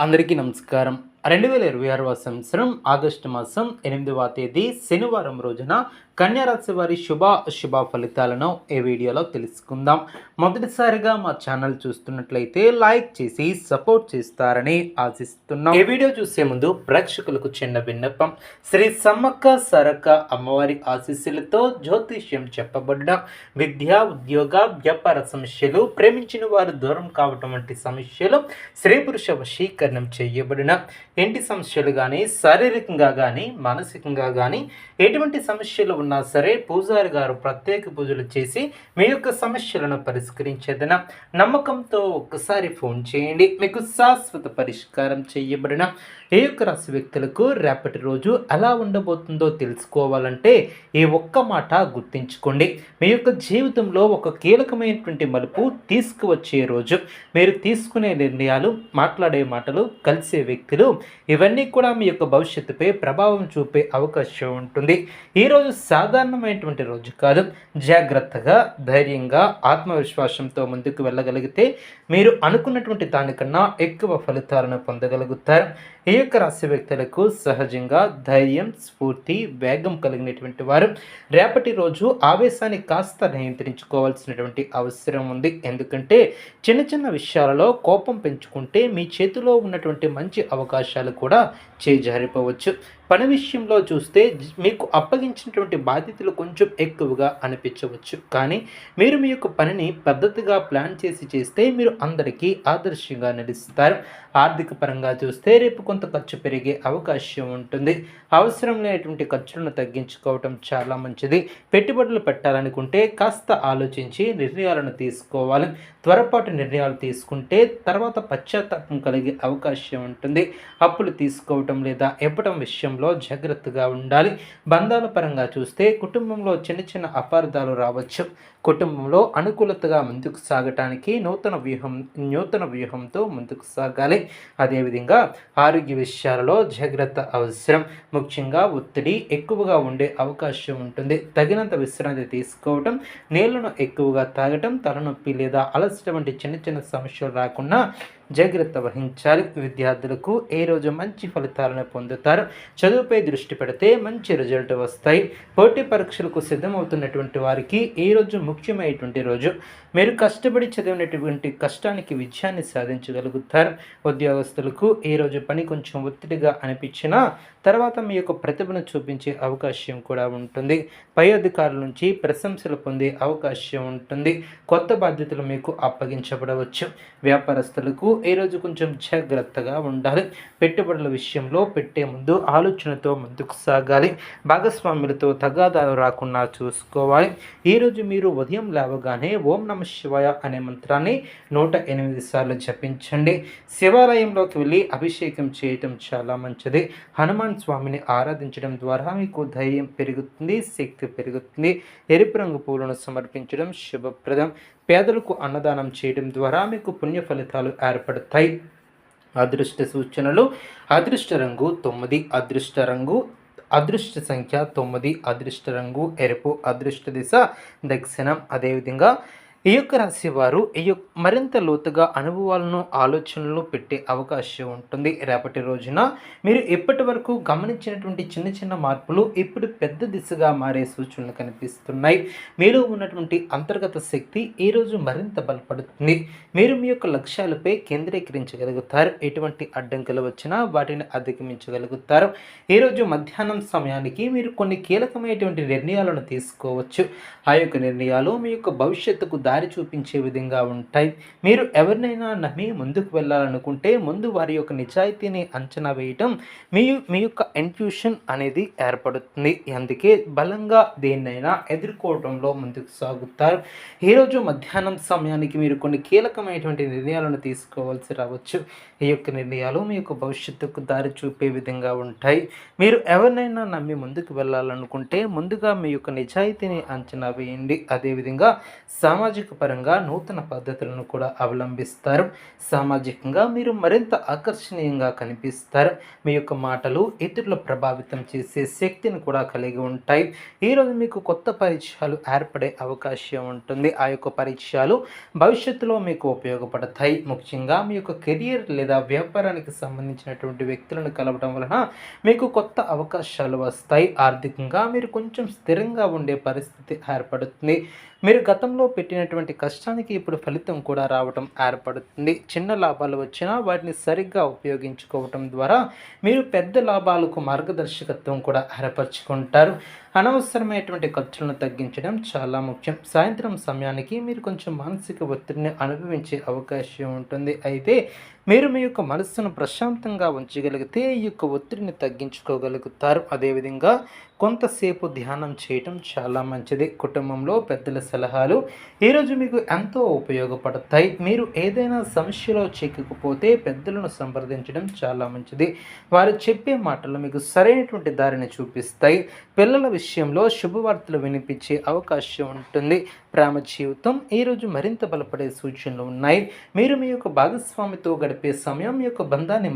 అందరికీ నమస్కారం. 2026వ సంవత్సరం ఆగస్టు మాసం 8వ తేదీ శనివారం రోజున కన్యా రాశి వారి అశుభ ఫలితాలను ఈ వీడియోలో తెలుసుకుందాం. మొదటిసారిగా మా ఛానల్ చూస్తున్నట్లయితే లైక్ చేసి సపోర్ట్ చేస్తారని ఆశిస్తున్నాం. ఈ వీడియో చూసే ముందు ప్రేక్షకులకు చిన్న విన్నపం. శ్రీ సమ్మక్క సారక్క అమ్మవారి ఆశీస్సులతో జ్యోతిష్యం చెప్పబడిన విద్య, ఉద్యోగ, వ్యాపార సమస్యలు, ప్రేమించిన వారు దూరం కావటం వంటి సమస్యలు, స్త్రీ పురుష వశీకరణం చేయబడిన ఇంటి సమస్యలు కానీ, శారీరకంగా కానీ, మానసికంగా కానీ ఎటువంటి సమస్యలు ఉన్నా సరే పూజారి గారు ప్రత్యేక పూజలు చేసి మీ యొక్క సమస్యలను పరిష్కరించేదన నమ్మకంతో ఒక్కసారి ఫోన్ చేయండి. మీకు శాశ్వత పరిష్కారం చేయబడిన ఏ యొక్క రాశి వ్యక్తులకు రేపటి రోజు ఎలా ఉండబోతుందో తెలుసుకోవాలంటే ఈ ఒక్క మాట గుర్తించుకోండి. మీ యొక్క జీవితంలో ఒక కీలకమైనటువంటి మలుపు తీసుకువచ్చే రోజు. మీరు తీసుకునే నిర్ణయాలు, మాట్లాడే మాటలు, కలిసే వ్యక్తులు ఇవన్నీ కూడా మీ యొక్క భవిష్యత్తుపై ప్రభావం చూపే అవకాశం ఉంటుంది. ఈరోజు సాధారణమైనటువంటి రోజు కాదు. జాగ్రత్తగా, ధైర్యంగా, ఆత్మవిశ్వాసంతో ముందుకు వెళ్ళగలిగితే మీరు అనుకున్నటువంటి దానికన్నా ఎక్కువ ఫలితాలను పొందగలుగుతారు. ఈ యొక్క రాశి వ్యక్తులకు సహజంగా ధైర్యం, స్ఫూర్తి, వేగం కలిగినటువంటి వారు రేపటి రోజు ఆవేశాన్ని కాస్త నియంత్రించుకోవాల్సినటువంటి అవసరం ఉంది. ఎందుకంటే చిన్న చిన్న విషయాలలో కోపం పెంచుకుంటే మీ చేతిలో ఉన్నటువంటి మంచి అవకాశాలు కూడా చేజారిపోవచ్చు. పని విషయంలో చూస్తే మీకు అప్పగించినటువంటి బాధ్యతలు కొంచెం ఎక్కువగా అనిపించవచ్చు. కానీ మీరు మీ యొక్క పనిని పద్ధతిగా ప్లాన్ చేస్తే మీరు అందరికీ ఆదర్శంగా నిలుస్తారు. ఆర్థిక పరంగా చూస్తే రేపు కొంత ఖర్చు పెరిగే అవకాశం ఉంటుంది. అవసరం లేనటువంటి ఖర్చులను తగ్గించుకోవటం చాలా మంచిది. పెట్టుబడులు పెట్టాలనుకుంటే కాస్త ఆలోచించి నిర్ణయాలను తీసుకోవాలి. త్వరపాటు నిర్ణయాలు తీసుకుంటే తర్వాత పశ్చాత్తాపం కలిగే అవకాశం ఉంటుంది. అప్పులు తీసుకోవటం లేదా ఇవ్వటం విషయంలో జాగ్రత్తగా ఉండాలి. బంధాల పరంగా చూస్తే కుటుంబంలో చిన్న చిన్న అపార్థాలు రావచ్చు. కుటుంబంలో అనుకూలతగా ముందుకు సాగటానికి నూతన వ్యూహంతో ముందుకు సాగాలి. అదేవిధంగా ఆరోగ్య విషయాలలో జాగ్రత్త అవసరం. ముఖ్యంగా ఒత్తిడి ఎక్కువగా ఉండే అవకాశం ఉంటుంది. తగినంత విశ్రాంతి తీసుకోవటం, నీళ్లను ఎక్కువగా తాగటం, తలనొప్పి లేదా అలసట వంటి చిన్న చిన్న సమస్యలు రాకుండా జాగ్రత్త వహించాలి. విద్యార్థులకు ఏ రోజు మంచి ఫలితాలను పొందుతారు. చదువుపై దృష్టి పెడితే మంచి రిజల్ట్ వస్తాయి. పోటీ పరీక్షలకు సిద్ధమవుతున్నటువంటి వారికి ఈ రోజు ముఖ్యమైనటువంటి రోజు. మీరు కష్టపడి చదివినటువంటి కష్టానికి విజయాన్ని సాధించగలుగుతారు. ఉద్యోగస్తులకు ఈ రోజు పని కొంచెం ఒత్తిడిగా అనిపించినా తర్వాత మీ యొక్క ప్రతిభను చూపించే అవకాశం కూడా ఉంటుంది. పై అధికారుల నుంచి ప్రశంసలు పొందే అవకాశం ఉంటుంది. కొత్త బాధ్యతలు మీకు అప్పగించబడవచ్చు. వ్యాపారస్తులకు ఈరోజు కొంచెం జాగ్రత్తగా ఉండాలి. పెట్టుబడుల విషయంలో పెట్టే ముందు ఆలోచనతో ముందుకు సాగాలి. భాగస్వాములతో తగాదాలు రాకుండా చూసుకోవాలి. ఈరోజు మీరు ఉదయం లేవగానే ఓం నమ శివాయ అనే మంత్రాన్ని 108 సార్లు జపించండి. శివాలయంలోకి వెళ్ళి అభిషేకం చేయటం చాలా మంచిది. హనుమాన్ స్వామిని ఆరాధించడం ద్వారా మీకు ధైర్యం పెరుగుతుంది, శక్తి పెరుగుతుంది. ఎరుపు రంగు పూలను సమర్పించడం శుభప్రదం. పేదలకు అన్నదానం చేయడం ద్వారా మీకు పుణ్య ఫలితాలు ఏర్పడతాయి. అదృష్ట సూచనలు: అదృష్ట రంగు 9, అదృష్ట సంఖ్య 9, అదృష్ట రంగు ఎరుపు, అదృష్ట దిశ దక్షిణం. అదేవిధంగా ఈ యొక్క రాశి వారు మరింత లోతుగా అనుభవాలను, ఆలోచనలను పెట్టే అవకాశం ఉంటుంది. రేపటి రోజున మీరు ఇప్పటి వరకు గమనించినటువంటి చిన్న చిన్న మార్పులు ఇప్పుడు పెద్ద దిశగా మారే సూచనలు కనిపిస్తున్నాయి. మీలో ఉన్నటువంటి అంతర్గత శక్తి ఈరోజు మరింత బలపడుతుంది. మీరు మీ యొక్క లక్ష్యాలపై కేంద్రీకరించగలుగుతారు. ఎటువంటి అడ్డంకులు వచ్చినా వాటిని అధిగమించగలుగుతారు. ఈరోజు మధ్యాహ్నం సమయానికి మీరు కొన్ని కీలకమైనటువంటి నిర్ణయాలను తీసుకోవచ్చు. ఆ యొక్క నిర్ణయాలు మీ యొక్క భవిష్యత్తుకు దారి చూపించే విధంగా ఉంటాయి. మీరు ఎవరినైనా నమ్మి ముందుకు వెళ్ళాలనుకుంటే ముందు వారి యొక్క నిజాయితీని అంచనా వేయటం మీ యొక్క ఇంట్యూషన్ అనేది ఏర్పడుతుంది. అందుకే బలంగా దేన్నైనా ఎదుర్కోవడంలో ముందుకు సాగుతారు. ఈరోజు మధ్యాహ్నం సమయానికి మీరు కొన్ని కీలకమైనటువంటి నిర్ణయాలను తీసుకోవాల్సి రావచ్చు. ఈ యొక్క నిర్ణయాలు మీ యొక్క భవిష్యత్తుకు దారి చూపే విధంగా ఉంటాయి. మీరు ఎవరినైనా నమ్మి ముందుకు వెళ్ళాలనుకుంటే ముందుగా మీ యొక్క నిజాయితీని అంచనా వేయండి. అదేవిధంగా సామాజిక పరంగా నూతన పద్ధతులను కూడా అవలంబిస్తారు. సామాజికంగా మీరు మరింత ఆకర్షణీయంగా కనిపిస్తారు. మీ యొక్క మాటలు ఇతరులు ప్రభావితం చేసే శక్తిని కూడా కలిగి ఉంటాయి. ఈరోజు మీకు కొత్త పరిచయాలు ఏర్పడే అవకాశం ఉంటుంది. ఆ యొక్క పరిచయాలు భవిష్యత్తులో మీకు ఉపయోగపడతాయి. ముఖ్యంగా మీ యొక్క కెరియర్ లేదా వ్యాపారానికి సంబంధించినటువంటి వ్యక్తులను కలవడం వలన మీకు కొత్త అవకాశాలు వస్తాయి. ఆర్థికంగా మీరు కొంచెం స్థిరంగా ఉండే పరిస్థితి ఏర్పడుతుంది. మీరు గతంలో పెట్టినటువంటి కష్టానికి ఇప్పుడు ఫలితం కూడా రావటం ఏర్పడుతుంది. చిన్న లాభాలు వచ్చినా వాటిని సరిగ్గా ఉపయోగించుకోవటం ద్వారా మీరు పెద్ద లాభాలకు మార్గదర్శకత్వం కూడా ఏర్పరచుకుంటారు. అనవసరమైనటువంటి ఖర్చులను తగ్గించడం చాలా ముఖ్యం. సాయంత్రం సమయానికి మీరు కొంచెం మానసిక ఒత్తిడిని అనుభవించే అవకాశం ఉంటుంది. అయితే మీరు మీ యొక్క మనస్సును ప్రశాంతంగా ఉంచగలిగితే ఈ యొక్క ఒత్తిడిని తగ్గించుకోగలుగుతారు. అదేవిధంగా కొంతసేపు ధ్యానం చేయటం చాలా మంచిది. కుటుంబంలో పెద్దల సలహాలు ఈరోజు మీకు ఎంతో ఉపయోగపడతాయి. మీరు ఏదైనా సమస్యలో చిక్కుకుపోతే పెద్దలను సంప్రదించడం చాలా మంచిది. వారు చెప్పే మాటలు మీకు సరైనటువంటి దారిని చూపిస్తాయి. పిల్లల విషయంలో శుభవార్తలు వినిపించే అవకాశం ఉంటుంది. ప్రేమ జీవితం ఈరోజు మరింత బలపడే సూచనలు ఉన్నాయి. మీరు మీ యొక్క భాగస్వామితో గడిపే సమయం మీ యొక్క బంధాన్ని